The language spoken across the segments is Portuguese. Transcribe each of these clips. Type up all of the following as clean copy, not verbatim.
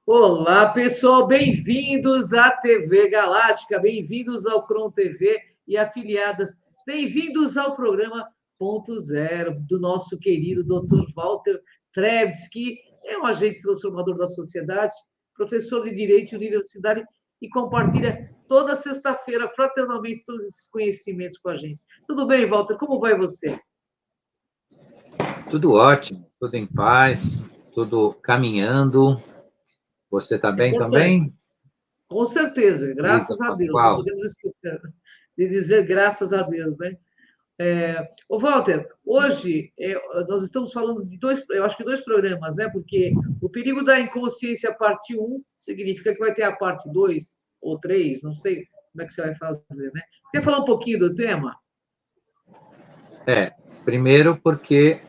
Olá, pessoal, bem-vindos à TV Galáctica, bem-vindos ao Cron TV e afiliadas, bem-vindos ao programa Ponto Zero do nosso querido Dr. Walter Trebs, que é um agente transformador da sociedade, professor de Direito e Universidade e compartilha toda sexta-feira, fraternalmente, todos esses conhecimentos com a gente. Tudo bem, Walter? Como vai você? Tudo ótimo, tudo em paz, tudo caminhando. Você está bem também? Com certeza, Isa graças a Deus. Não Pascoal. podemos esquecer de dizer graças a Deus, né? Ô, Walter, hoje nós estamos falando de eu acho que dois programas, né? Porque o perigo da inconsciência, parte um significa que vai ter a parte 2 ou 3, não sei como é que você vai fazer, né? Você quer falar um pouquinho do tema? Primeiro porque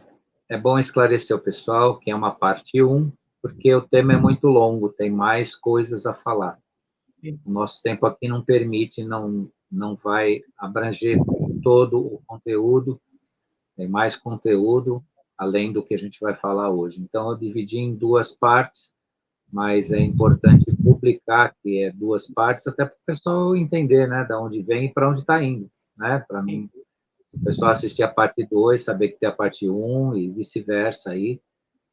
é bom esclarecer o pessoal que é uma parte 1, porque o tema é muito longo, tem mais coisas a falar. O nosso tempo aqui não permite, não vai abranger todo o conteúdo, tem mais conteúdo além do que a gente vai falar hoje. Então, eu dividi em duas partes, mas é importante publicar que é duas partes, até para o pessoal entender, né, de onde vem e para onde está indo, né, para não o pessoal assistir a parte 2, saber que tem a parte 1 e vice-versa aí,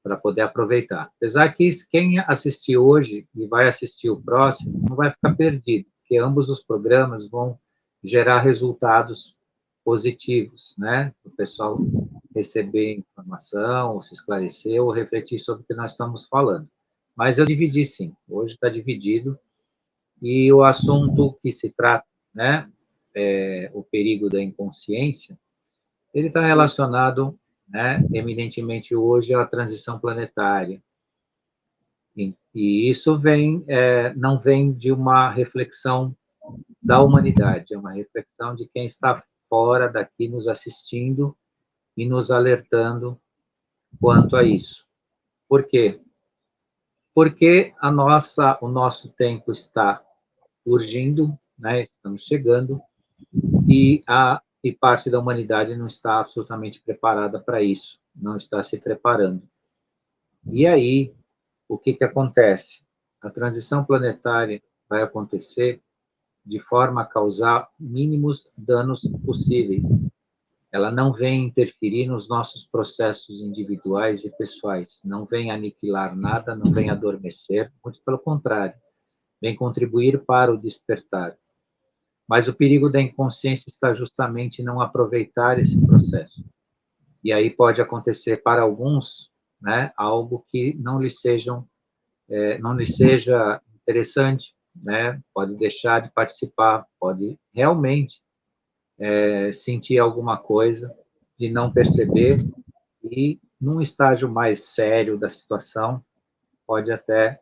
para poder aproveitar. Apesar que quem assistir hoje e vai assistir o próximo, não vai ficar perdido, porque ambos os programas vão gerar resultados positivos, né, para o pessoal receber informação, ou se esclarecer, ou refletir sobre o que nós estamos falando. Mas eu dividi sim, hoje está dividido, e o assunto que se trata, né, o perigo da inconsciência, ele está relacionado, né, eminentemente hoje à transição planetária. E isso não vem de uma reflexão da humanidade, é uma reflexão de quem está fora daqui nos assistindo e nos alertando quanto a isso. Por quê? Porque o nosso tempo está urgindo, né, estamos chegando, e parte da humanidade não está absolutamente preparada para isso, não está se preparando. E aí, o que acontece? A transição planetária vai acontecer de forma a causar mínimos danos possíveis. Ela não vem interferir nos nossos processos individuais e pessoais, não vem aniquilar nada, não vem adormecer, muito pelo contrário, vem contribuir para o despertar. Mas o perigo da inconsciência está justamente em não aproveitar esse processo. E aí pode acontecer para alguns, né, algo que não lhe seja interessante, né? Pode deixar de participar, pode realmente sentir alguma coisa de não perceber e, num estágio mais sério da situação, pode até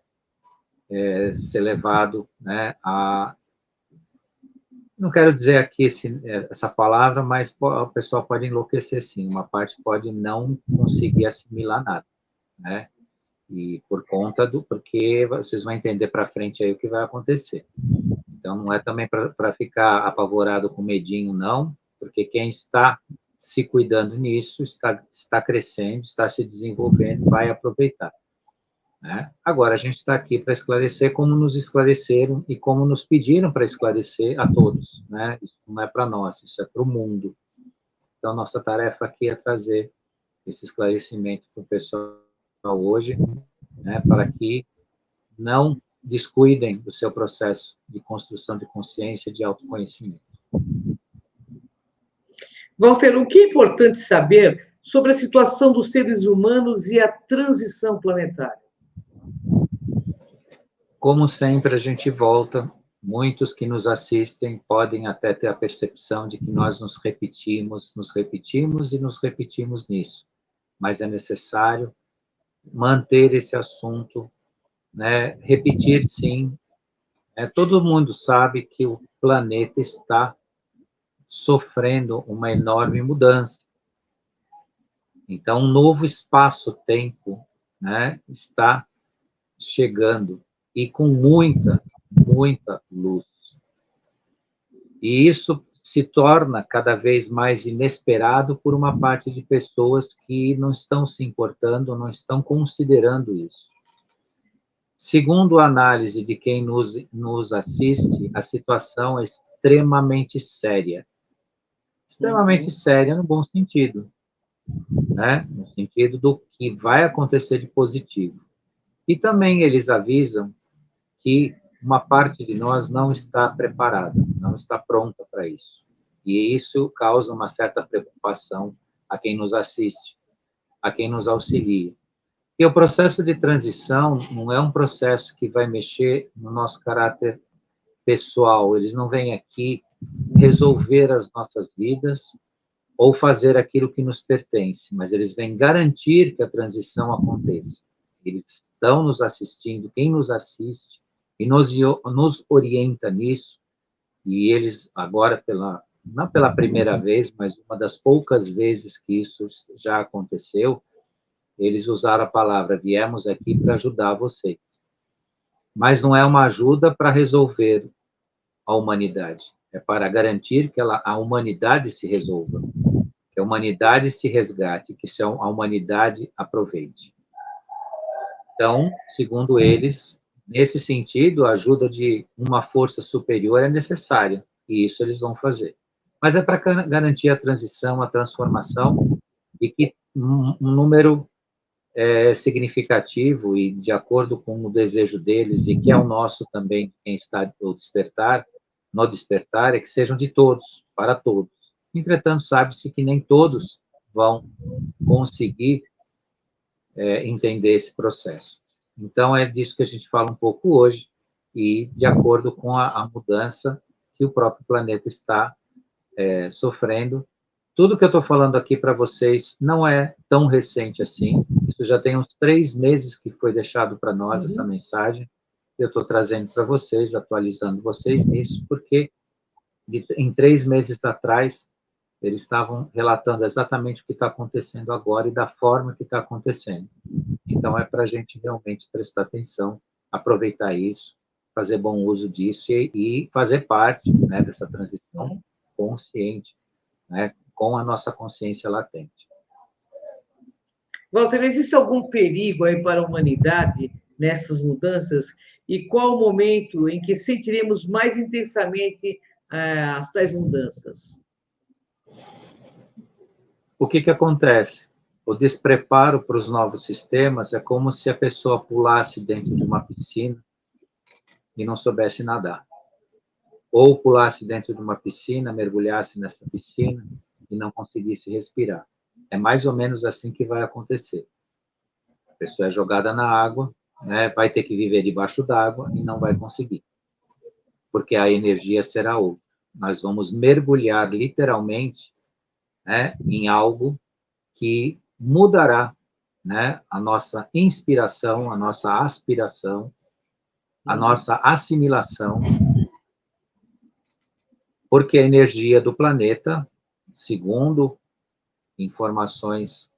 ser levado, né, a... Não quero dizer aqui essa palavra, mas o pessoal pode enlouquecer sim, uma parte pode não conseguir assimilar nada, né? E porque vocês vão entender para frente aí o que vai acontecer. Então, não é também para ficar apavorado com medinho, não, porque quem está se cuidando nisso, está crescendo, está se desenvolvendo, vai aproveitar. Né? Agora, a gente está aqui para esclarecer como nos esclareceram e como nos pediram para esclarecer a todos. Né? Isso não é para nós, isso é para o mundo. Então, nossa tarefa aqui é trazer esse esclarecimento para o pessoal hoje, né, para que não descuidem do seu processo de construção de consciência, de autoconhecimento. Walter, o que é importante saber sobre a situação dos seres humanos e a transição planetária? Como sempre, a gente volta. Muitos que nos assistem podem até ter a percepção de que nós nos repetimos e nos repetimos nisso. Mas é necessário manter esse assunto, né? Repetir, sim. Todo mundo sabe que o planeta está sofrendo uma enorme mudança. Então, um novo espaço-tempo, né, está chegando e com muita, muita luz. E isso se torna cada vez mais inesperado por uma parte de pessoas que não estão se importando, não estão considerando isso. Segundo a análise de quem nos assiste, a situação é extremamente séria. Extremamente séria no bom sentido, né? No sentido do que vai acontecer de positivo. E também eles avisam que uma parte de nós não está preparada, não está pronta para isso. E isso causa uma certa preocupação a quem nos assiste, a quem nos auxilia. E o processo de transição não é um processo que vai mexer no nosso caráter pessoal. Eles não vêm aqui resolver as nossas vidas ou fazer aquilo que nos pertence, mas eles vêm garantir que a transição aconteça. Eles estão nos assistindo, quem nos assiste, e nos orienta nisso, e eles agora, não pela primeira vez, mas uma das poucas vezes que isso já aconteceu, eles usaram a palavra, viemos aqui para ajudar vocês. Mas não é uma ajuda para resolver a humanidade, é para garantir que a humanidade se resolva, que a humanidade se resgate, que a humanidade aproveite. Então, segundo eles, nesse sentido, a ajuda de uma força superior é necessária, e isso eles vão fazer. Mas é para garantir a transição, a transformação, e que um número significativo e de acordo com o desejo deles, e que é o nosso também, quem está no despertar, é que sejam de todos, para todos. Entretanto, sabe-se que nem todos vão conseguir entender esse processo. Então, é disso que a gente fala um pouco hoje, e de acordo com a mudança que o próprio planeta está sofrendo. Tudo que eu estou falando aqui para vocês não é tão recente assim, isso já tem uns 3 meses que foi deixado para nós essa mensagem, eu estou trazendo para vocês, atualizando vocês nisso, porque em 3 meses atrás, eles estavam relatando exatamente o que está acontecendo agora e da forma que está acontecendo. Então, é para a gente realmente prestar atenção, aproveitar isso, fazer bom uso disso e fazer parte, né, dessa transição consciente, né, com a nossa consciência latente. Walter, existe algum perigo aí para a humanidade nessas mudanças? E qual o momento em que sentiremos mais intensamente as tais mudanças? O que acontece? O despreparo para os novos sistemas é como se a pessoa pulasse dentro de uma piscina e não soubesse nadar. Ou pulasse dentro de uma piscina, mergulhasse nessa piscina e não conseguisse respirar. É mais ou menos assim que vai acontecer. A pessoa é jogada na água, né, vai ter que viver debaixo d'água e não vai conseguir. Porque a energia será outra. Nós vamos mergulhar literalmente, né, em algo que mudará, né, a nossa inspiração, a nossa aspiração, a nossa assimilação, porque a energia do planeta, segundo informações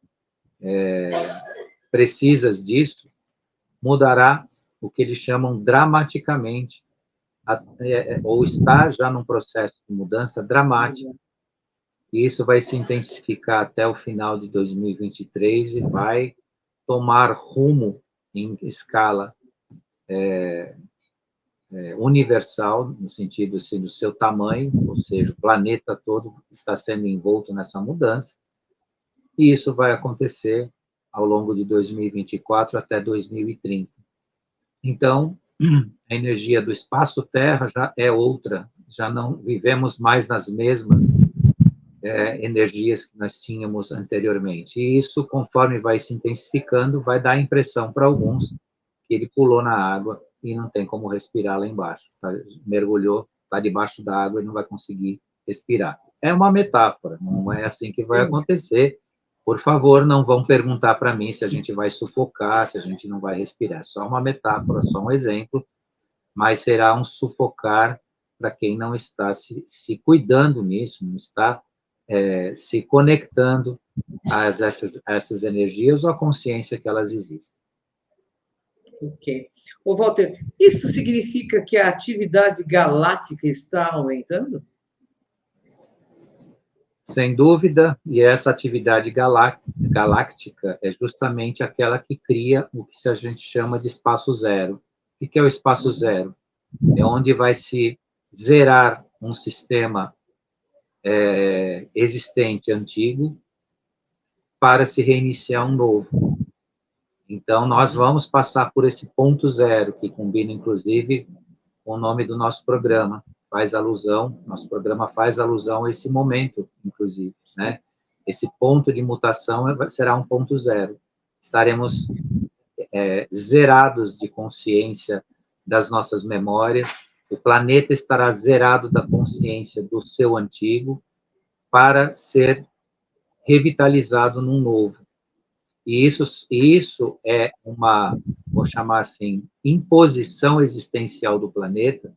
precisas disso, mudará o que eles chamam dramaticamente, ou está já num processo de mudança dramática, e isso vai se intensificar até o final de 2023 e vai tomar rumo em escala universal, no sentido assim, do seu tamanho, ou seja, o planeta todo está sendo envolto nessa mudança, e isso vai acontecer ao longo de 2024 até 2030. Então, a energia do espaço-terra já é outra, já não vivemos mais nas mesmas energias que nós tínhamos anteriormente. E isso, conforme vai se intensificando, vai dar a impressão para alguns que ele pulou na água e não tem como respirar lá embaixo. Mergulhou, está debaixo da água e não vai conseguir respirar. É uma metáfora, não é assim que vai acontecer. Por favor, não vão perguntar para mim se a gente vai sufocar, se a gente não vai respirar. Só uma metáfora, só um exemplo, mas será um sufocar para quem não está se cuidando nisso, não está se conectando a essas energias ou à consciência que elas existem. Ok. Ô, Walter, isso significa que a atividade galáctica está aumentando? Sem dúvida, e essa atividade galáctica é justamente aquela que cria o que a gente chama de espaço zero. O que é o espaço zero? É onde vai se zerar um sistema existente, antigo, para se reiniciar um novo. Então, nós vamos passar por esse ponto zero, que combina, inclusive, com o nome do nosso programa. Nosso programa faz alusão a esse momento, inclusive, né? Esse ponto de mutação será um ponto zero. Estaremos zerados de consciência das nossas memórias, o planeta estará zerado da consciência do seu antigo para ser revitalizado num novo. E isso é uma, vou chamar assim, imposição existencial do planeta,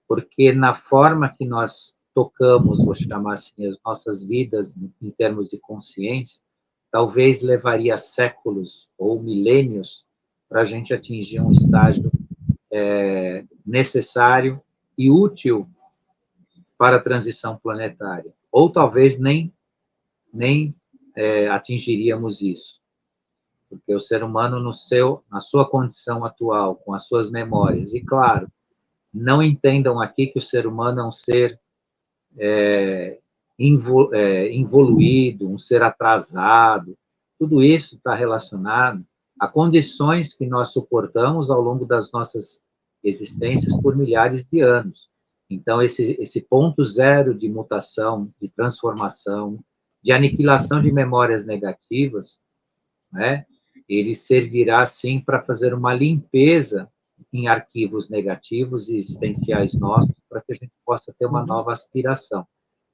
porque na forma que nós tocamos, vou chamar assim, as nossas vidas em termos de consciência, talvez levaria séculos ou milênios para a gente atingir um estágio necessário e útil para a transição planetária. Ou talvez nem atingiríamos isso. Porque o ser humano, na sua condição atual, com as suas memórias, e claro, não entendam aqui que o ser humano é um ser involuído, um ser atrasado, tudo isso está relacionado a condições que nós suportamos ao longo das nossas existências por milhares de anos. Então, esse ponto zero de mutação, de transformação, de aniquilação de memórias negativas, né, ele servirá, sim, para fazer uma limpeza em arquivos negativos e existenciais nossos, para que a gente possa ter uma nova aspiração,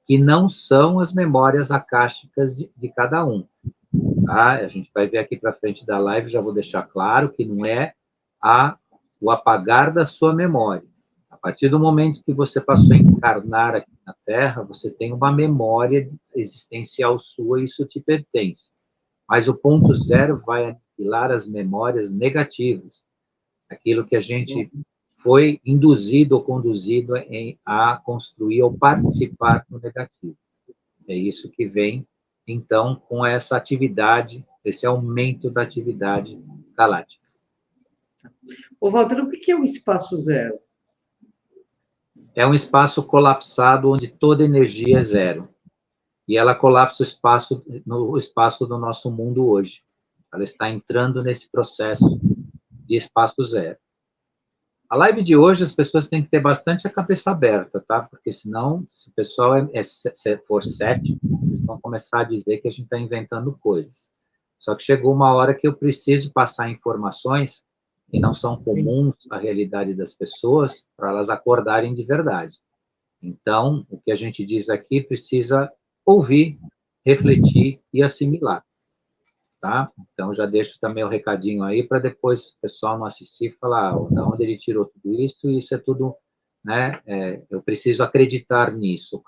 que não são as memórias akáshicas de cada um. Tá? A gente vai ver aqui para frente da live, já vou deixar claro que não é o apagar da sua memória. A partir do momento que você passou a encarnar aqui na Terra, você tem uma memória existencial sua e isso te pertence. Mas o ponto zero vai aniquilar as memórias negativas, aquilo que a gente foi induzido ou conduzido a construir ou participar no negativo. É isso que vem, então, com essa atividade, esse aumento da atividade galáctica. Ô, Walter, o que é o espaço zero? É um espaço colapsado onde toda energia é zero. E ela colapsa no espaço do nosso mundo hoje. Ela está entrando nesse processo de espaço zero. A live de hoje, as pessoas têm que ter bastante a cabeça aberta, tá? Porque senão, se o pessoal for cético, eles vão começar a dizer que a gente está inventando coisas. Só que chegou uma hora que eu preciso passar informações que não são comuns à realidade das pessoas, para elas acordarem de verdade. Então, o que a gente diz aqui precisa ouvir, refletir e assimilar. Tá? Então, já deixo também o recadinho aí, para depois o pessoal não assistir e falar da onde ele tirou tudo isso, e isso é tudo, né, eu preciso acreditar nisso,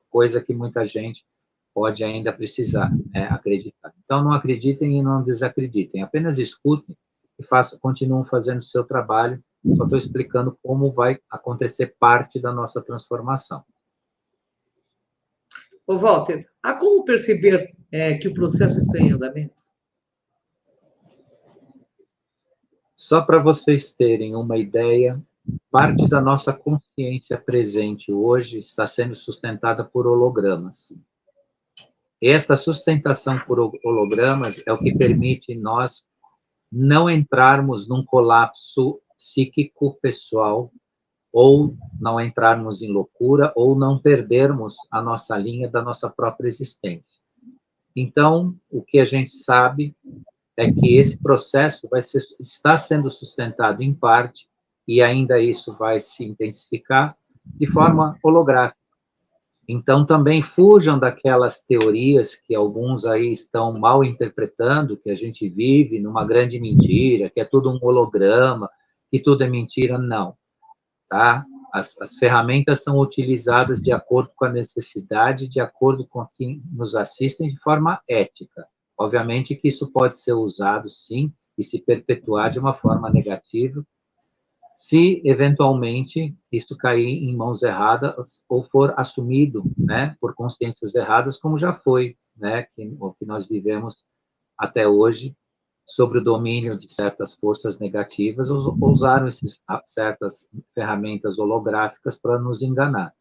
coisa que muita gente pode ainda precisar, né, acreditar. Então, não acreditem e não desacreditem, apenas escutem e continuem fazendo o seu trabalho, só estou explicando como vai acontecer parte da nossa transformação. Ô, Walter, há como perceber que o processo está em andamento? Só para vocês terem uma ideia, parte da nossa consciência presente hoje está sendo sustentada por hologramas. E essa sustentação por hologramas é o que permite nós não entrarmos num colapso psíquico pessoal, ou não entrarmos em loucura, ou não perdermos a nossa linha da nossa própria existência. Então, o que a gente sabe é que esse processo está sendo sustentado em parte, e ainda isso vai se intensificar, de forma holográfica. Então, também fujam daquelas teorias que alguns aí estão mal interpretando, que a gente vive numa grande mentira, que é tudo um holograma, que tudo é mentira. Não. Tá? As ferramentas são utilizadas de acordo com a necessidade, de acordo com quem nos assistem, de forma ética. Obviamente que isso pode ser usado, sim, e se perpetuar de uma forma negativa, se, eventualmente, isso cair em mãos erradas ou for assumido, né, por consciências erradas, como já foi, né, o que nós vivemos até hoje, sobre o domínio de certas forças negativas, usaram certas ferramentas holográficas para nos enganar.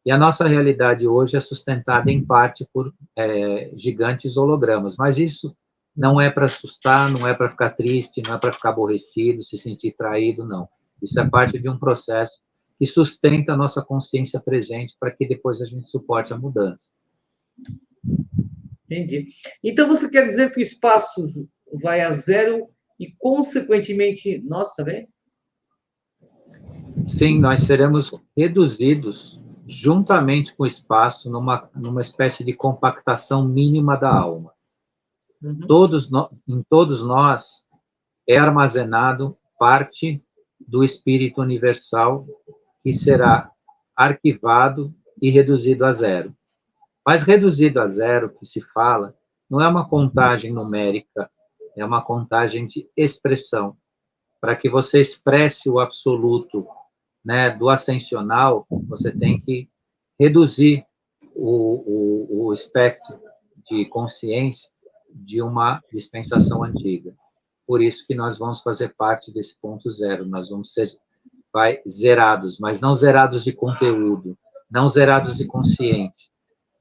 E a nossa realidade hoje é sustentada, em parte, por gigantes hologramas. Mas isso não é para assustar, não é para ficar triste, não é para ficar aborrecido, se sentir traído, não. Isso é parte de um processo que sustenta a nossa consciência presente para que depois a gente suporte a mudança. Entendi. Então, você quer dizer que o espaço vai a zero e, consequentemente, nós também? Sim, nós seremos reduzidos juntamente com o espaço numa espécie de compactação mínima da alma. Uhum. Em todos nós é armazenado parte do espírito universal que será arquivado e reduzido a zero. Mas reduzido a zero, que se fala, não é uma contagem numérica, é uma contagem de expressão. Para que você expresse o absoluto, né, do ascensional, você tem que reduzir o espectro de consciência de uma dispensação antiga. Por isso que nós vamos fazer parte desse ponto zero, nós vamos ser zerados, mas não zerados de conteúdo, não zerados de consciência,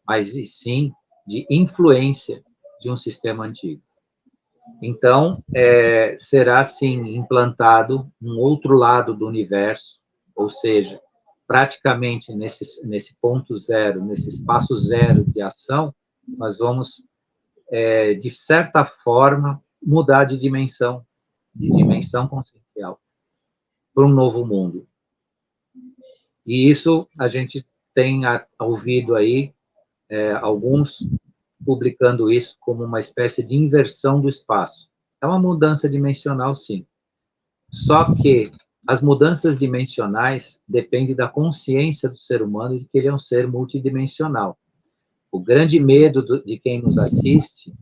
mas sim de influência de um sistema antigo. Então, será, sim, implantado um outro lado do universo, ou seja, praticamente nesse ponto zero, nesse espaço zero de ação, nós vamos, de certa forma, mudar de dimensão consciencial, para um novo mundo. E isso a gente tem ouvido aí alguns publicando isso como uma espécie de inversão do espaço. É uma mudança dimensional, sim. Só que as mudanças dimensionais dependem da consciência do ser humano de que ele é um ser multidimensional. O grande medo de quem nos assiste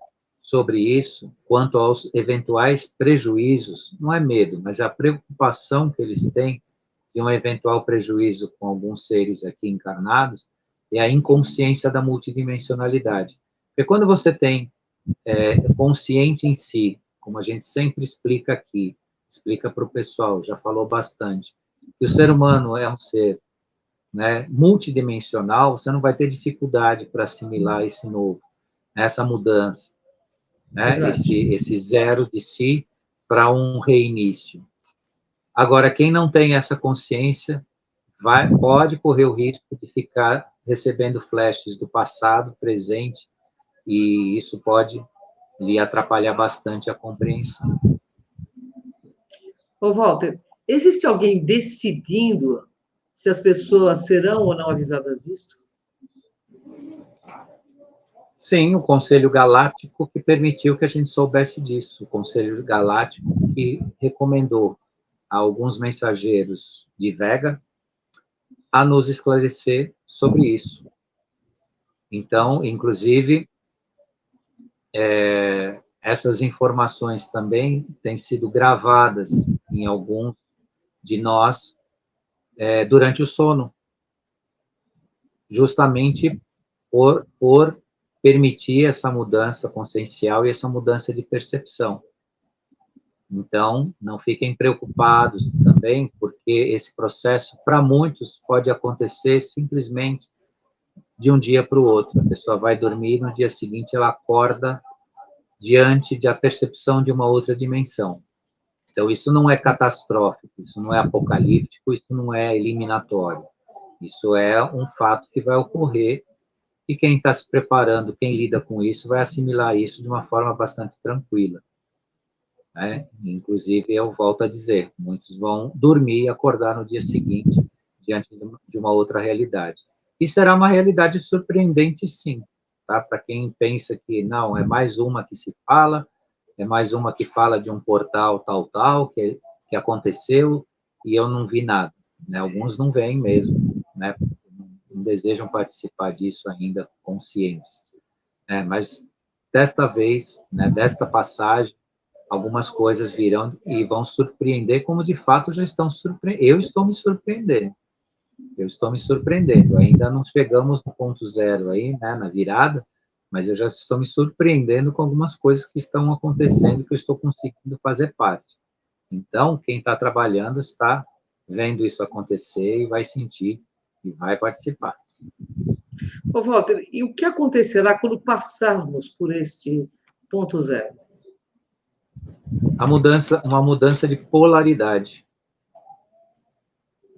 sobre isso, quanto aos eventuais prejuízos, não é medo, mas a preocupação que eles têm de um eventual prejuízo com alguns seres aqui encarnados, é a inconsciência da multidimensionalidade. Porque quando você tem consciente em si, como a gente sempre explica aqui, explica para o pessoal, já falou bastante, que o ser humano é um ser, né, multidimensional, você não vai ter dificuldade para assimilar esse novo, essa mudança, né, esse zero de si para um reinício. Agora, quem não tem essa consciência pode correr o risco de ficar recebendo flashes do passado, presente, e isso pode lhe atrapalhar bastante a compreensão. Ô, Walter, existe alguém decidindo se as pessoas serão ou não avisadas disto? Sim, o Conselho Galáctico que permitiu que a gente soubesse disso. O Conselho Galáctico que recomendou a alguns mensageiros de Vega a nos esclarecer sobre isso. Então, inclusive, essas informações também têm sido gravadas em alguns de nós durante o sono, justamente por permitir essa mudança consciencial e essa mudança de percepção. Então, não fiquem preocupados também, porque esse processo, para muitos, pode acontecer simplesmente de um dia para o outro. A pessoa vai dormir e no dia seguinte ela acorda diante da percepção de uma outra dimensão. Então, isso não é catastrófico, isso não é apocalíptico, isso não é eliminatório. Isso é um fato que vai ocorrer e quem está se preparando, quem lida com isso, vai assimilar isso de uma forma bastante tranquila. Né? Inclusive, eu volto a dizer, muitos vão dormir e acordar no dia seguinte diante de uma outra realidade. E será uma realidade surpreendente, sim. Tá? Para quem pensa que não, é mais uma que se fala, é mais uma que fala de um portal tal, que aconteceu e eu não vi nada. Né? Alguns não veem mesmo, né? Não desejam participar disso ainda conscientes. Mas, desta vez, né, desta passagem, algumas coisas virão e vão surpreender, como de fato já estão surpreendendo. Eu estou me surpreendendo. Ainda não chegamos no ponto zero aí, né, na virada, mas eu já estou me surpreendendo com algumas coisas que estão acontecendo, que eu estou conseguindo fazer parte. Então, quem está trabalhando está vendo isso acontecer e vai sentir e vai participar. Ô, Walter, e o que acontecerá quando passarmos por este ponto zero? Uma mudança de polaridade.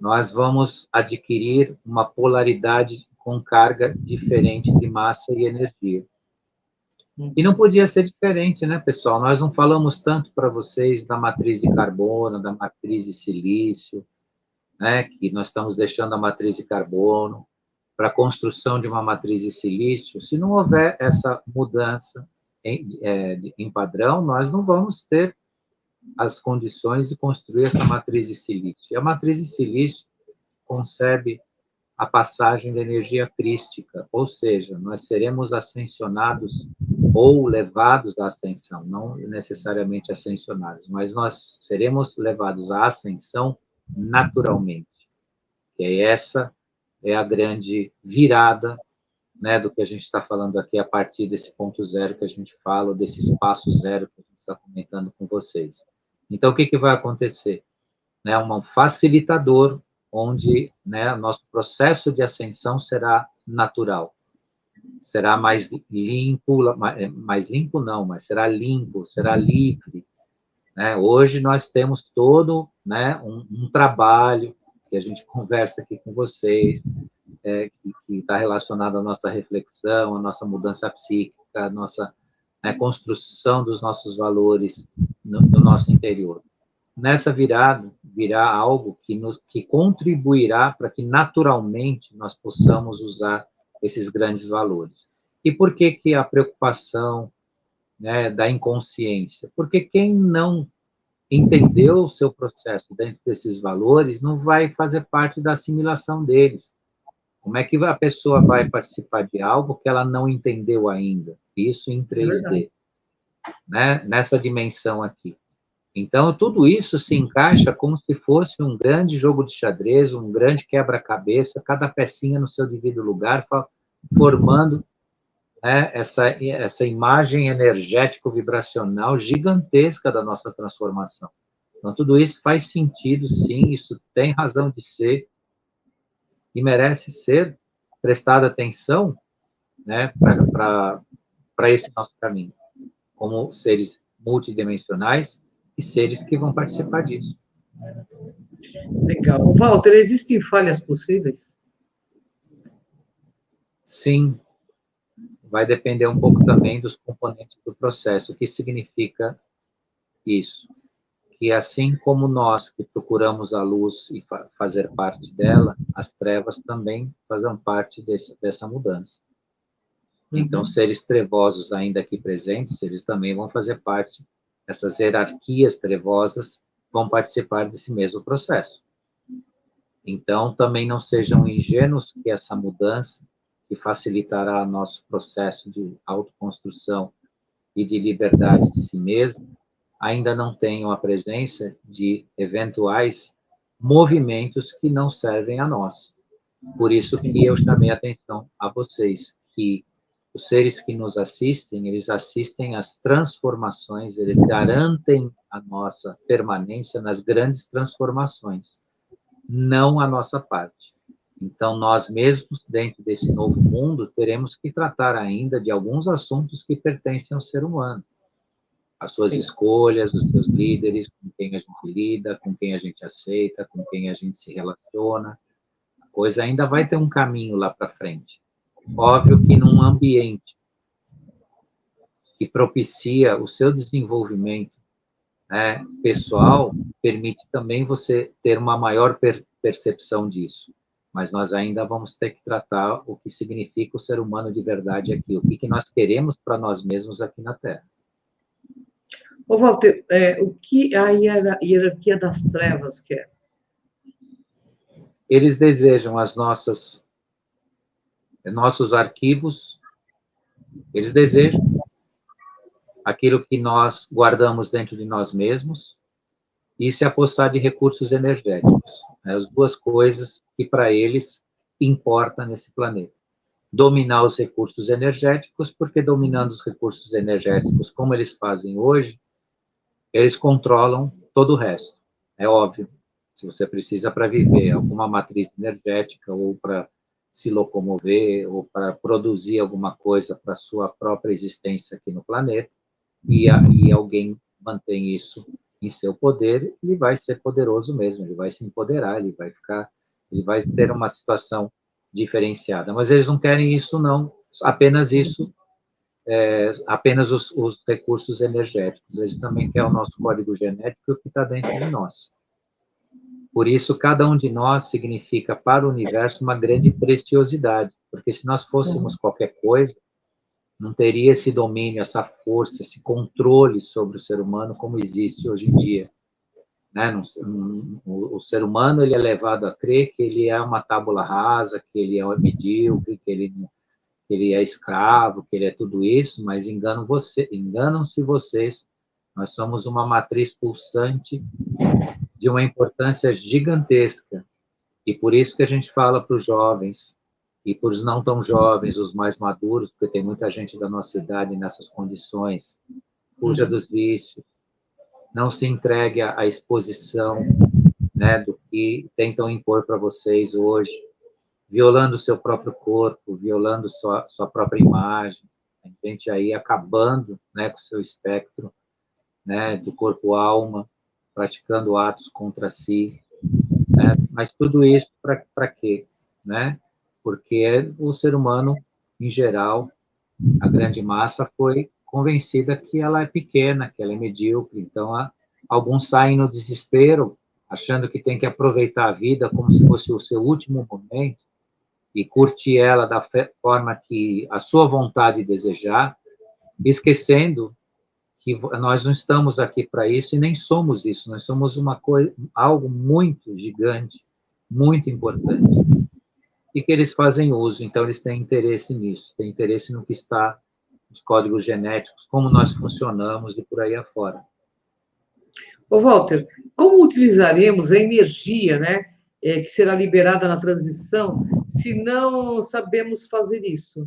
Nós vamos adquirir uma polaridade com carga diferente de massa e energia. E não podia ser diferente, né, pessoal? Nós não falamos tanto para vocês da matriz de carbono, da matriz de silício, né, que nós estamos deixando a matriz de carbono para a construção de uma matriz de silício. Se não houver essa mudança em padrão, nós não vamos ter as condições de construir essa matriz de silício. E a matriz de silício concebe a passagem da energia crística, ou seja, nós seremos ascensionados ou levados à ascensão, não necessariamente ascensionados, mas nós seremos levados à ascensão naturalmente. E essa é a grande virada, né, do que a gente está falando aqui a partir desse ponto zero que a gente fala, desse espaço zero que a gente está comentando com vocês. Então, o que vai acontecer? Né, um facilitador, onde, né, nosso processo de ascensão será natural. Será mais limpo não, mas será limpo, será livre. Né? Hoje nós temos todo, né, um trabalho que a gente conversa aqui com vocês, que está relacionado à nossa reflexão, à nossa mudança psíquica, à nossa, né, construção dos nossos valores no nosso interior. Nessa virada, virá algo que contribuirá para que naturalmente nós possamos usar esses grandes valores. E por que a preocupação, né, da inconsciência? Porque quem não entendeu o seu processo dentro desses valores não vai fazer parte da assimilação deles. Como é que a pessoa vai participar de algo que ela não entendeu ainda? Isso em 3D, né? Nessa dimensão aqui. Então, tudo isso se encaixa como se fosse um grande jogo de xadrez, um grande quebra-cabeça, cada pecinha no seu devido lugar, formando, né, essa imagem energético-vibracional gigantesca da nossa transformação. Então, tudo isso faz sentido, sim, isso tem razão de ser e merece ser prestada atenção, né, para esse nosso caminho, como seres multidimensionais e seres que vão participar disso. Legal. Walter, existem falhas possíveis? Sim. Vai depender um pouco também dos componentes do processo. O que significa isso? Que assim como nós que procuramos a luz e fazer parte dela, as trevas também fazem parte dessa mudança. Então, seres trevosos ainda aqui presentes, eles também vão fazer parte. Essas hierarquias trevosas vão participar desse mesmo processo. Então, também não sejam ingênuos que essa mudança, que facilitará nosso processo de autoconstrução e de liberdade de si mesmo, ainda não tenham a presença de eventuais movimentos que não servem a nós. Por isso que eu chamei a atenção a vocês, que os seres que nos assistem, eles assistem às transformações, eles garantem a nossa permanência nas grandes transformações, não a nossa parte. Então, nós mesmos, dentro desse novo mundo, teremos que tratar ainda de alguns assuntos que pertencem ao ser humano. As suas escolhas, os seus líderes, com quem a gente lida, com quem a gente aceita, com quem a gente se relaciona. A coisa ainda vai ter um caminho lá para frente. Óbvio que num ambiente que propicia o seu desenvolvimento, né, pessoal, permite também você ter uma maior percepção disso. Mas nós ainda vamos ter que tratar o que significa o ser humano de verdade aqui, o que nós queremos para nós mesmos aqui na Terra. Ô, Walter, o que a hierarquia das trevas quer? Eles desejam nossos arquivos, eles desejam aquilo que nós guardamos dentro de nós mesmos e se apossar de recursos energéticos. As duas coisas que para eles importam nesse planeta. dominar os recursos energéticos, porque dominando os recursos energéticos, como eles fazem hoje, eles controlam todo o resto. É óbvio. Se você precisa para viver alguma matriz energética, ou para se locomover, ou para produzir alguma coisa para a sua própria existência aqui no planeta, e alguém mantém isso em seu poder, ele vai ser poderoso mesmo, ele vai se empoderar, ele vai ter uma situação diferenciada. Mas eles não querem isso, não, apenas isso, apenas os recursos energéticos. Eles também querem o nosso código genético que está dentro de nós. Por isso, cada um de nós significa para o universo uma grande preciosidade, porque se nós fôssemos qualquer coisa, não teria esse domínio, essa força, esse controle sobre o ser humano como existe hoje em dia. Né? O ser humano ele é levado a crer que ele é uma tábula rasa, que ele é medíocre, que ele é escravo, que ele é tudo isso, mas enganam-se vocês. Nós somos uma matriz pulsante de uma importância gigantesca. E por isso que a gente fala para os jovens, e para os não tão jovens, os mais maduros, porque tem muita gente da nossa idade nessas condições, fuja dos vícios, não se entregue à exposição, né, do que tentam impor para vocês hoje, violando o seu próprio corpo, violando sua própria imagem, a gente aí acabando, né, com o seu espectro, né, do corpo-alma, praticando atos contra si, né? Mas tudo isso para quê? Né? Porque o ser humano, em geral, a grande massa foi convencida que ela é pequena, que ela é medíocre, então alguns saem no desespero, achando que tem que aproveitar a vida como se fosse o seu último momento e curtir ela da forma que a sua vontade desejar, esquecendo que nós não estamos aqui para isso e nem somos isso, nós somos algo muito gigante, muito importante, e que eles fazem uso, então eles têm interesse nisso, têm interesse no que está nos códigos genéticos, como nós funcionamos e por aí afora. Ô, Walter, como utilizaremos a energia, né, que será liberada na transição, se não sabemos fazer isso?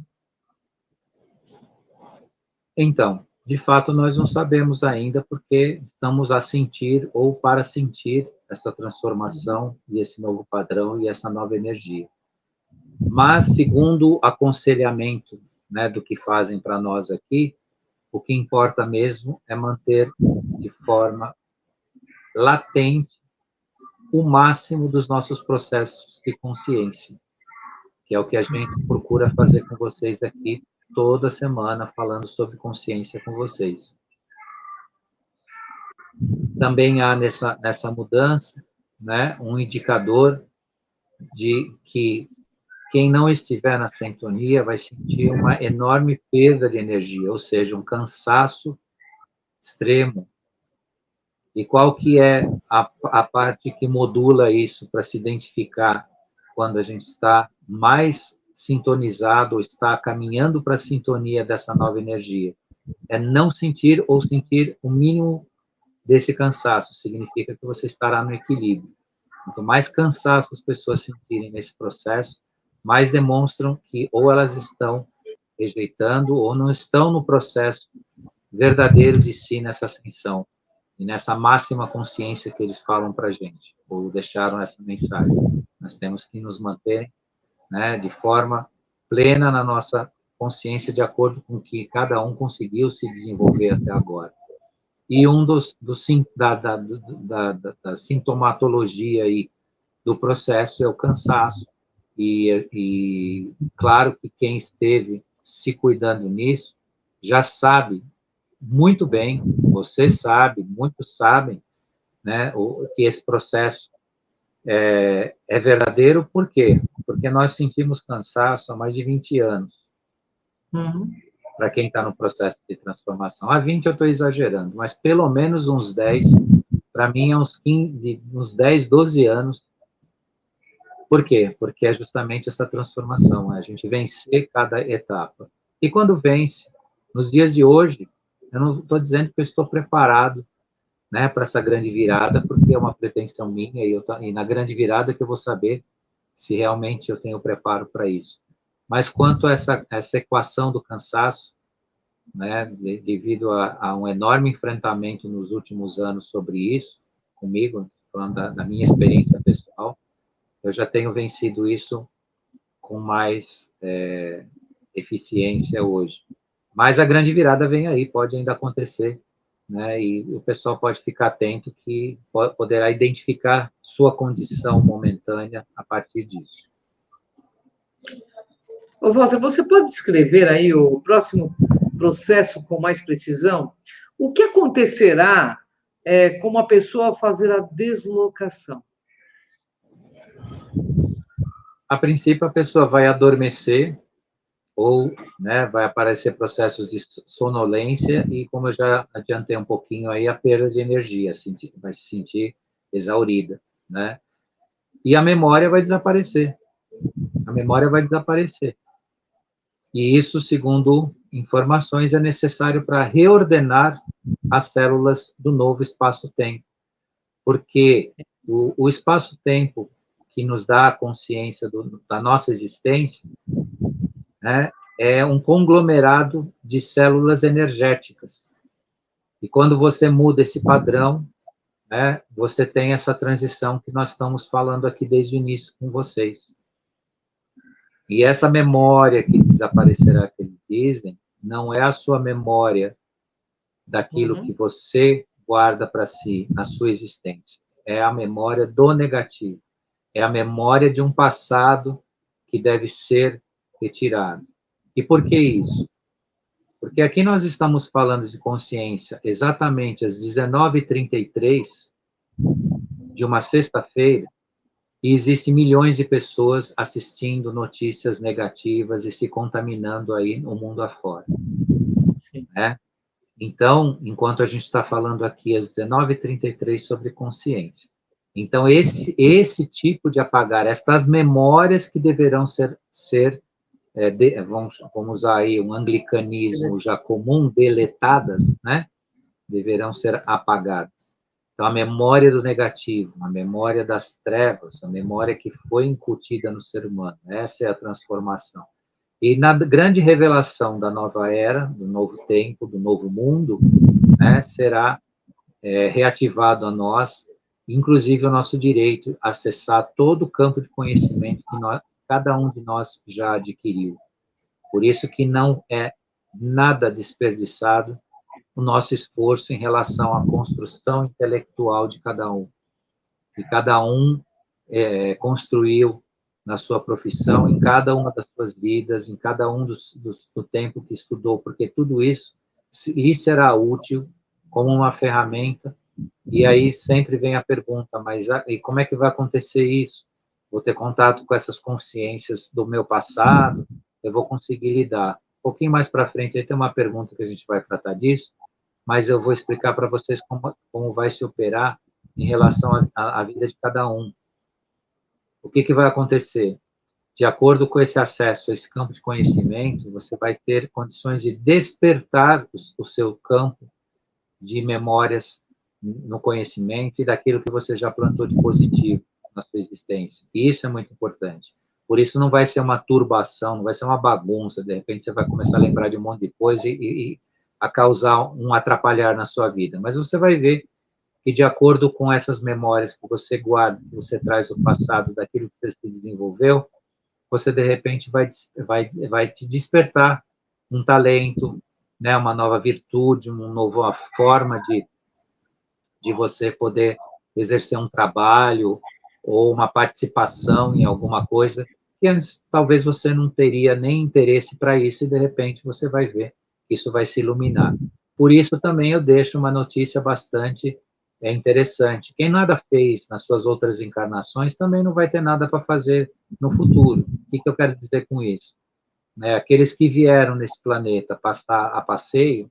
Então, de fato, nós não sabemos ainda, porque estamos a sentir ou para sentir essa transformação e esse novo padrão e essa nova energia. Mas, segundo o aconselhamento, né, do que fazem para nós aqui, o que importa mesmo é manter de forma latente o máximo dos nossos processos de consciência, que é o que a gente procura fazer com vocês aqui toda semana, falando sobre consciência com vocês. Também há nessa mudança, né, um indicador de que quem não estiver na sintonia vai sentir uma enorme perda de energia, ou seja, um cansaço extremo. E qual que é a parte que modula isso para se identificar quando a gente está mais sintonizado ou está caminhando para a sintonia dessa nova energia? É não sentir ou sentir o mínimo desse cansaço, significa que você estará no equilíbrio. Quanto mais cansaço as pessoas sentirem nesse processo, mais demonstram que ou elas estão rejeitando ou não estão no processo verdadeiro de si nessa ascensão e nessa máxima consciência que eles falam para a gente, ou deixaram essa mensagem. Nós temos que nos manter, né, de forma plena na nossa consciência, de acordo com o que cada um conseguiu se desenvolver até agora. E da sintomatologia aí do processo é o cansaço, e claro que quem esteve se cuidando nisso já sabe muito bem, você sabe, muitos sabem, né, que esse processo é verdadeiro. Por quê? Porque nós sentimos cansaço há mais de 20 anos. Para quem está no processo de transformação. Há 20 eu estou exagerando, mas pelo menos uns 10, para mim é uns 10, 12 anos. Por quê? Porque é justamente essa transformação, a gente vencer cada etapa. E quando vence, nos dias de hoje, eu não estou dizendo que eu estou preparado, né, para essa grande virada, porque é uma pretensão minha, e na grande virada que eu vou saber se realmente eu tenho preparo para isso. Mas quanto a essa equação do cansaço, né, devido a um enorme enfrentamento nos últimos anos sobre isso, comigo, falando da minha experiência pessoal, eu já tenho vencido isso com mais eficiência hoje. Mas a grande virada vem aí, pode ainda acontecer, né? E o pessoal pode ficar atento que poderá identificar sua condição momentânea a partir disso. Ô, Walter, você pode descrever aí o próximo processo com mais precisão? O que acontecerá com uma pessoa fazer a deslocação? A princípio, a pessoa vai adormecer, ou, né, vai aparecer processos de sonolência e, como eu já adiantei um pouquinho aí, a perda de energia, vai se sentir exaurida, né? E a memória vai desaparecer. A memória vai desaparecer. E isso, segundo informações, é necessário para reordenar as células do novo espaço-tempo. Porque o espaço-tempo que nos dá a consciência da nossa existência, né, é um conglomerado de células energéticas. E quando você muda esse padrão, né, você tem essa transição que nós estamos falando aqui desde o início com vocês. E essa memória que desaparecerá, que eles dizem, não é a sua memória daquilo que você guarda para si, na sua existência. É a memória do negativo. É a memória de um passado que deve ser retirado. E por que isso? Porque aqui nós estamos falando de consciência exatamente às 19h33 de uma sexta-feira, e existem milhões de pessoas assistindo notícias negativas e se contaminando aí no mundo afora. Sim. Né? Então, enquanto a gente está falando aqui às 19h33 sobre consciência. Então, esse tipo de apagar, estas memórias que deverão ser vamos usar aí um anglicanismo já comum, deletadas, né? Deverão ser apagadas. Então, a memória do negativo, a memória das trevas, a memória que foi incutida no ser humano, essa é a transformação. E na grande revelação da nova era, do novo tempo, do novo mundo, né, será reativado a nós, inclusive o nosso direito a acessar todo o campo de conhecimento que cada um de nós já adquiriu. Por isso que não é nada desperdiçado o nosso esforço em relação à construção intelectual de cada um. E cada um construiu na sua profissão, em cada uma das suas vidas, em cada um do tempo que estudou, porque tudo isso lhe será útil como uma ferramenta. E aí sempre vem a pergunta, mas e como é que vai acontecer isso? Vou ter contato com essas consciências do meu passado, eu vou conseguir lidar. Um pouquinho mais para frente, aí tem uma pergunta que a gente vai tratar disso, mas eu vou explicar para vocês como vai se operar em relação à vida de cada um. O que vai acontecer? De acordo com esse acesso a esse campo de conhecimento, você vai ter condições de despertar o seu campo de memórias no conhecimento e daquilo que você já plantou de positivo na sua existência. E isso é muito importante. Por isso não vai ser uma turbação, não vai ser uma bagunça, de repente você vai começar a lembrar de um monte de coisa e a causar um atrapalhar na sua vida. Mas você vai ver que, de acordo com essas memórias que você guarda, que você traz do passado, daquilo que você se desenvolveu, você, de repente, vai te despertar um talento, né, uma nova virtude, uma nova forma de você poder exercer um trabalho ou uma participação em alguma coisa que antes talvez você não teria nem interesse para isso, e de repente você vai ver que isso vai se iluminar. Por isso também eu deixo uma notícia bastante interessante. Quem nada fez nas suas outras encarnações também não vai ter nada para fazer no futuro. O que eu quero dizer com isso? Aqueles que vieram nesse planeta passar a passeio,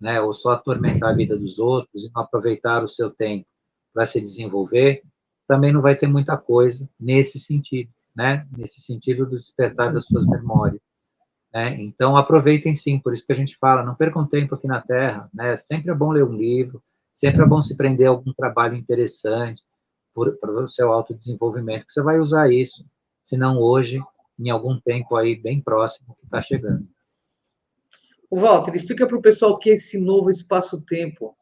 né, ou só atormentar a vida dos outros e não aproveitar o seu tempo para se desenvolver, também não vai ter muita coisa nesse sentido, né? Nesse sentido do despertar das suas memórias. Né? Então, aproveitem sim, por isso que a gente fala, não percam tempo aqui na Terra, né? Sempre é bom ler um livro, sempre é bom se prender a algum trabalho interessante para o seu autodesenvolvimento, que você vai usar isso, se não hoje, em algum tempo aí bem próximo que está chegando. O Walter, explica para o pessoal o que é esse novo espaço-tempo.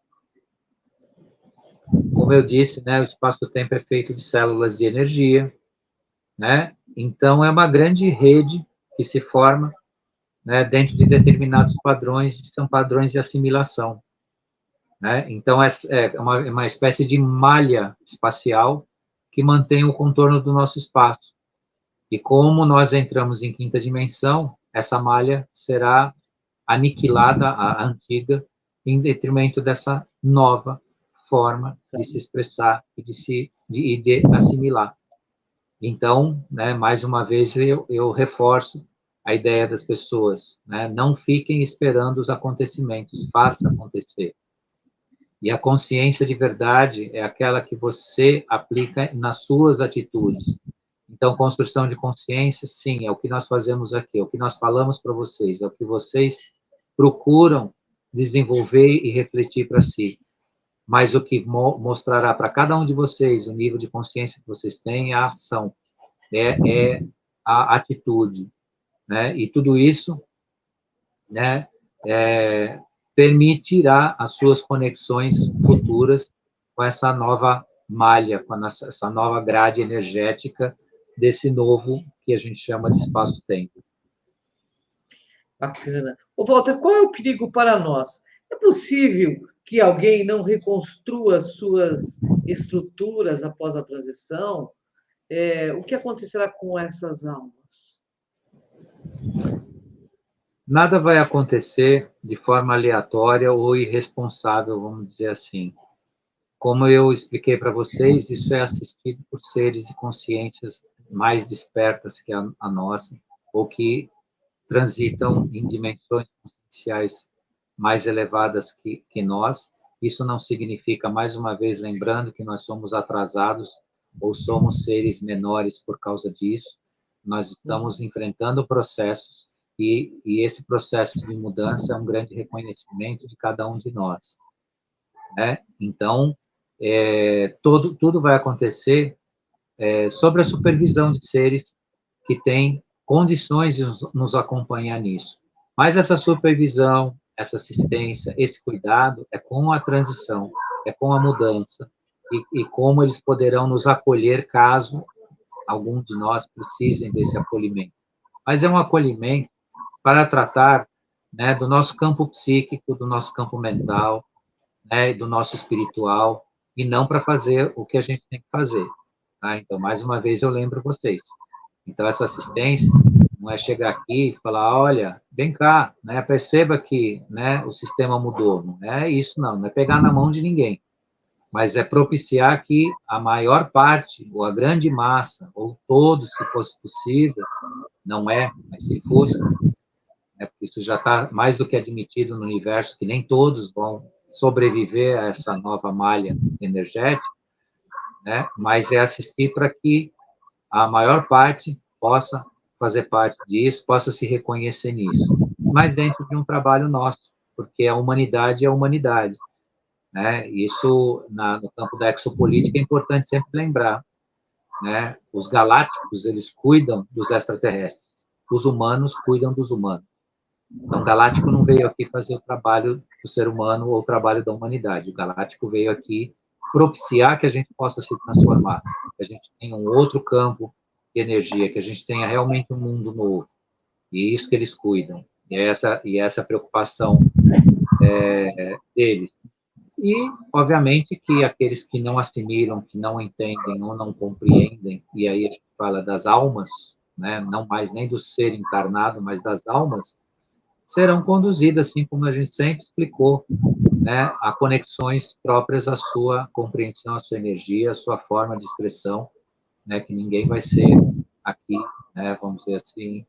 Como eu disse, né, o espaço-tempo é feito de células de energia, né? Então, é uma grande rede que se forma, né, dentro de determinados padrões, que são padrões de assimilação, né? Então, é uma espécie de malha espacial que mantém o contorno do nosso espaço. E como nós entramos em quinta dimensão, essa malha será aniquilada, a antiga, em detrimento dessa nova forma de se expressar e de assimilar. Então, né, mais uma vez, eu reforço a ideia das pessoas, né, não fiquem esperando os acontecimentos, faça acontecer. E a consciência de verdade é aquela que você aplica nas suas atitudes. Então, construção de consciência, sim, é o que nós fazemos aqui, é o que nós falamos para vocês, é o que vocês procuram desenvolver e refletir para si. Mas o que mostrará para cada um de vocês o nível de consciência que vocês têm é a ação, é a atitude, né? E tudo isso, né, permitirá as suas conexões futuras com essa nova malha, com essa nova grade energética desse novo que a gente chama de espaço-tempo. Bacana. Ô, Walter, qual é o perigo para nós? É possível que alguém não reconstrua suas estruturas após a transição? O que acontecerá com essas almas? Nada vai acontecer de forma aleatória ou irresponsável, vamos dizer assim. Como eu expliquei para vocês, isso é assistido por seres de consciências mais despertas que a nossa, ou que transitam em dimensões conscienciais mais elevadas que nós. Isso não significa, mais uma vez, lembrando que nós somos atrasados ou somos seres menores por causa disso. Nós estamos enfrentando processos e esse processo de mudança é um grande reconhecimento de cada um de nós, né? Então, tudo vai acontecer sob a supervisão de seres que têm condições de nos acompanhar nisso. Mas essa supervisão, essa assistência, esse cuidado é com a transição, é com a mudança, e como eles poderão nos acolher caso algum de nós precisem desse acolhimento. Mas é um acolhimento para tratar, né, do nosso campo psíquico, do nosso campo mental, né, do nosso espiritual, e não para fazer o que a gente tem que fazer. Tá? Então, mais uma vez, eu lembro vocês. Então, essa assistência não é chegar aqui e falar, olha, vem cá, né, perceba que, né, o sistema mudou. Não é isso, não é pegar na mão de ninguém, mas é propiciar que a maior parte, ou a grande massa, ou todos, se fosse possível, não é, mas se fosse, né, porque isso já está mais do que admitido no universo, que nem todos vão sobreviver a essa nova malha energética, né, mas é assistir para que a maior parte possa fazer parte disso, possa se reconhecer nisso, mas dentro de um trabalho nosso, porque a humanidade é a humanidade, né? Isso, no campo da exopolítica, é importante sempre lembrar, né? Os galácticos, eles cuidam dos extraterrestres, os humanos cuidam dos humanos. Então, o galáctico não veio aqui fazer o trabalho do ser humano ou o trabalho da humanidade, o galáctico veio aqui propiciar que a gente possa se transformar, que a gente tenha um outro campo de energia, que a gente tenha realmente um mundo novo. E é isso que eles cuidam. E essa preocupação deles. E, obviamente, que aqueles que não assimilam, que não entendem ou não compreendem, e aí a gente fala das almas, né, não mais nem do ser encarnado, mas das almas, serão conduzidas, assim como a gente sempre explicou, né, a conexões próprias à sua compreensão, à sua energia, à sua forma de expressão, né, que ninguém vai ser aqui, né, vamos dizer assim,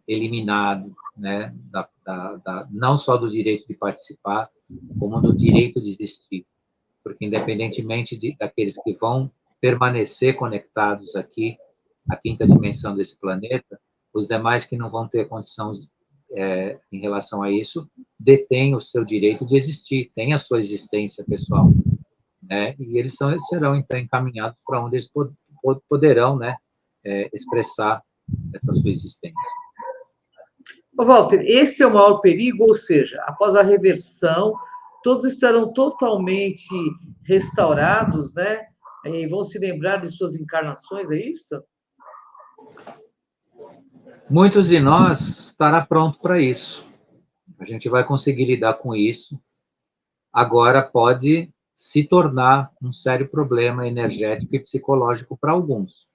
eliminado, né, não só do direito de participar, como do direito de existir, porque independentemente daqueles que vão permanecer conectados aqui, à quinta dimensão desse planeta, os demais que não vão ter condições em relação a isso, detêm o seu direito de existir, têm a sua existência pessoal, né? E eles serão então encaminhados para onde eles poderão, né, expressar essa sua existência. Ô, Walter, esse é o maior perigo, ou seja, após a reversão, todos estarão totalmente restaurados, né? E vão se lembrar de suas encarnações, é isso? Muitos de nós estará pronto para isso. A gente vai conseguir lidar com isso. Agora pode se tornar um sério problema energético e psicológico para alguns.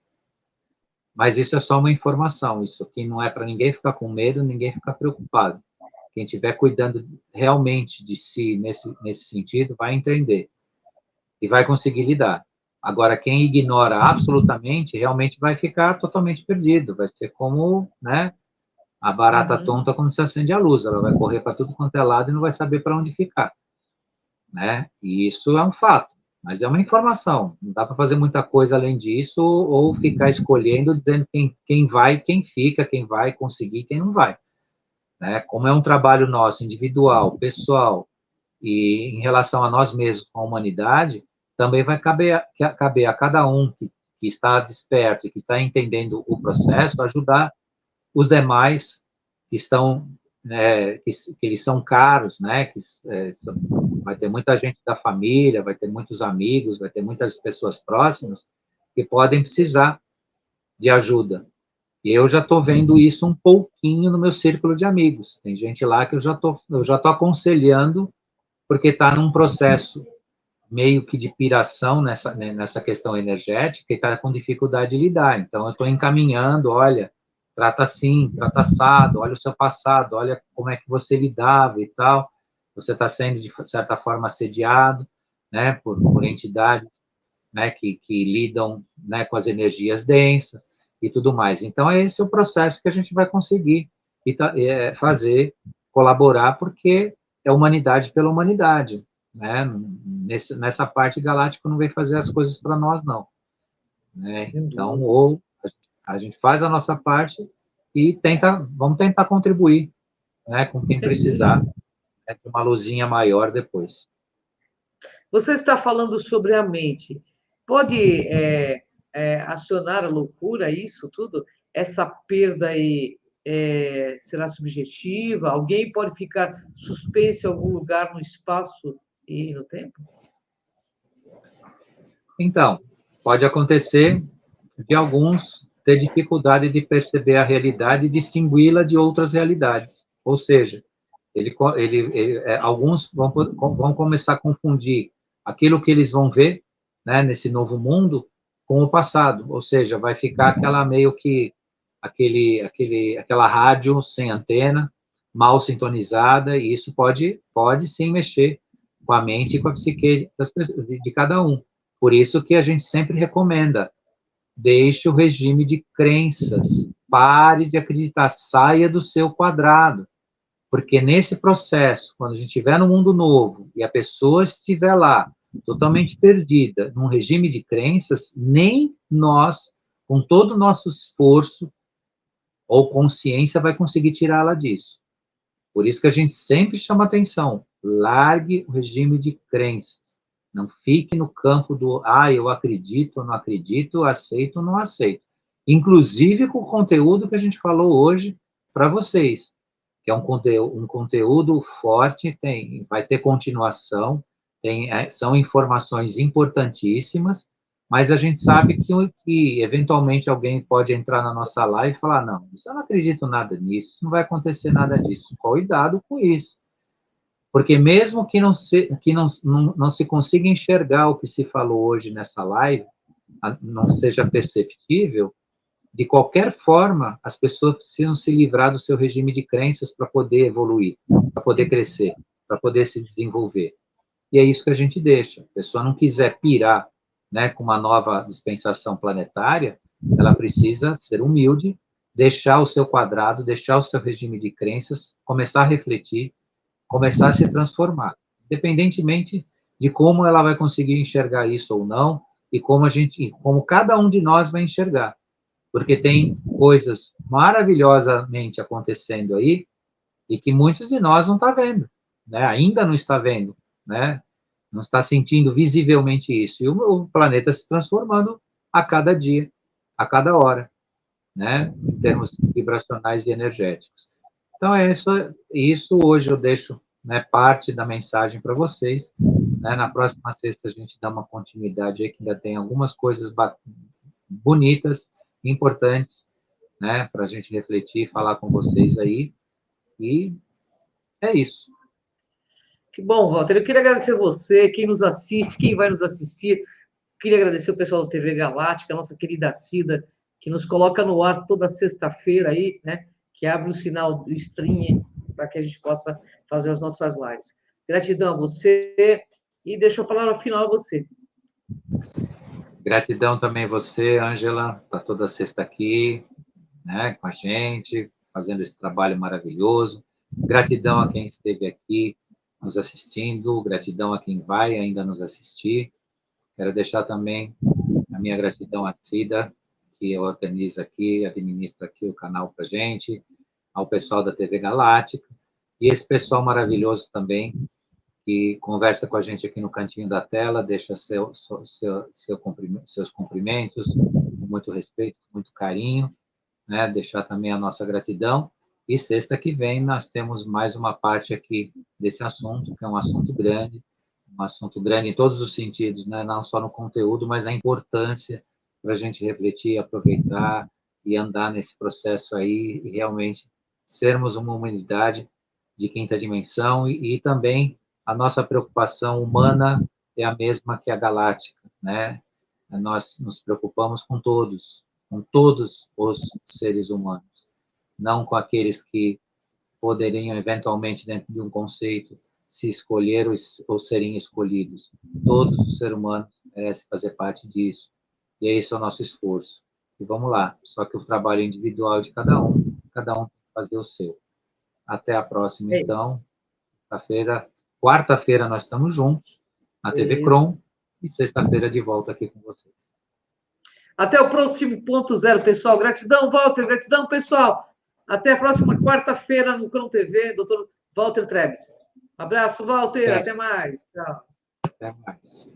Mas isso é só uma informação. Isso aqui não é para ninguém ficar com medo, ninguém ficar preocupado. Quem estiver cuidando realmente de si nesse sentido vai entender e vai conseguir lidar. Agora, quem ignora absolutamente, realmente vai ficar totalmente perdido. Vai ser como, né, a barata tonta quando se acende a luz. Ela vai correr para tudo quanto é lado e não vai saber para onde ficar. Né? E isso é um fato, mas é uma informação. Não dá para fazer muita coisa além disso ou ficar escolhendo, dizendo quem vai, quem fica, quem vai conseguir, quem não vai. Né? Como é um trabalho nosso, individual, pessoal, e em relação a nós mesmos, com a humanidade, também vai caber a cada um que está desperto e que está entendendo o processo, ajudar os demais que estão, que eles são caros, né? Vai ter muita gente da família, vai ter muitos amigos, vai ter muitas pessoas próximas que podem precisar de ajuda. E eu já estou vendo isso um pouquinho no meu círculo de amigos. Tem gente lá que eu já tô aconselhando porque está num processo meio que de piração nessa questão energética e está com dificuldade de lidar. Então, eu estou encaminhando, olha, trata assim, trata assado, olha o seu passado, olha como é que você lidava e tal. Você está sendo, de certa forma, assediado, né, por entidades, né, que lidam, né, com as energias densas e tudo mais. Então, esse é o processo que a gente vai conseguir fazer, colaborar, porque é humanidade pela humanidade, né? Nessa parte, Galáctico não vem fazer as coisas para nós, não. Né? Então, ou a gente faz a nossa parte e vamos tentar contribuir, né, com quem precisar, né, com uma luzinha maior depois. Você está falando sobre a mente. Pode acionar a loucura, isso tudo? Essa perda aí será subjetiva? Alguém pode ficar suspenso em algum lugar no espaço e no tempo? Então, pode acontecer de alguns ter dificuldade de perceber a realidade e distingui-la de outras realidades. Ou seja, alguns vão começar a confundir aquilo que eles vão ver, né, nesse novo mundo com o passado. Ou seja, vai ficar aquela meio que aquela rádio sem antena, mal sintonizada, e isso pode sim mexer com a mente e com a psique de cada um. Por isso que a gente sempre recomenda: deixe o regime de crenças, pare de acreditar, saia do seu quadrado. Porque nesse processo, quando a gente estiver no mundo novo e a pessoa estiver lá, totalmente perdida, num regime de crenças, nem nós, com todo o nosso esforço ou consciência, vai conseguir tirá-la disso. Por isso que a gente sempre chama atenção: largue o regime de crenças. Não fique no campo do, eu acredito ou não acredito, aceito ou não aceito. Inclusive com o conteúdo que a gente falou hoje para vocês, que é um conteúdo forte, vai ter continuação, são informações importantíssimas, mas a gente sabe que eventualmente alguém pode entrar na nossa live e falar: não, eu não acredito nada nisso, não vai acontecer nada disso. Cuidado com isso. Porque mesmo que não se consiga enxergar o que se falou hoje nessa live, não seja perceptível, de qualquer forma, as pessoas precisam se livrar do seu regime de crenças para poder evoluir, para poder crescer, para poder se desenvolver. E é isso que a gente deixa. A pessoa não quiser pirar, né, com uma nova dispensação planetária, ela precisa ser humilde, deixar o seu quadrado, deixar o seu regime de crenças, começar a refletir, começar a se transformar, independentemente de como ela vai conseguir enxergar isso ou não, e como cada um de nós vai enxergar. Porque tem coisas maravilhosamente acontecendo aí e que muitos de nós não está vendo, né? Ainda não está vendo, né? Não está sentindo visivelmente isso. E o planeta se transformando a cada dia, a cada hora. né, em termos vibracionais e energéticos. Então, é isso hoje eu deixo, né, parte da mensagem para vocês. Né? Na próxima sexta a gente dá uma continuidade aí, que ainda tem algumas coisas bonitas, importantes, né, para a gente refletir e falar com vocês aí. E é isso. Que bom, Walter. Eu queria agradecer você, quem nos assiste, quem vai nos assistir. Queria agradecer o pessoal da TV Galáctica, a nossa querida Cida, que nos coloca no ar toda sexta-feira aí, né? Que abre o sinal do stream para que a gente possa fazer as nossas lives. Gratidão a você e deixo a palavra final a você. Gratidão também a você, Ângela, está toda sexta aqui, né, com a gente, fazendo esse trabalho maravilhoso. Gratidão a quem esteve aqui nos assistindo, gratidão a quem vai ainda nos assistir. Quero deixar também a minha gratidão à Cida, que organiza aqui, administra aqui o canal para a gente, ao pessoal da TV Galáctica, e esse pessoal maravilhoso também, que conversa com a gente aqui no cantinho da tela, deixa seus cumprimentos, com muito respeito, com muito carinho, né? Deixar também a nossa gratidão. E sexta que vem nós temos mais uma parte aqui desse assunto, que é um assunto grande em todos os sentidos, né? Não só no conteúdo, mas na importância para a gente refletir, aproveitar e andar nesse processo aí e realmente sermos uma humanidade de quinta dimensão e também a nossa preocupação humana é a mesma que a galáctica, né? Nós nos preocupamos com todos os seres humanos, não com aqueles que poderiam, eventualmente, dentro de um conceito, se escolher ou serem escolhidos. Todos os seres humanos merecem fazer parte disso. E esse é o nosso esforço. E vamos lá, só que o trabalho individual de cada um tem que fazer o seu. Até a próxima, então. Quarta-feira nós estamos juntos, na TV Crom, e sexta-feira de volta aqui com vocês. Até o próximo ponto zero, pessoal. Gratidão, Walter. Gratidão, pessoal. Até a próxima quarta-feira no Crom TV, Dr. Walter Trebes. Abraço, Walter. Até mais. Tchau. Até mais.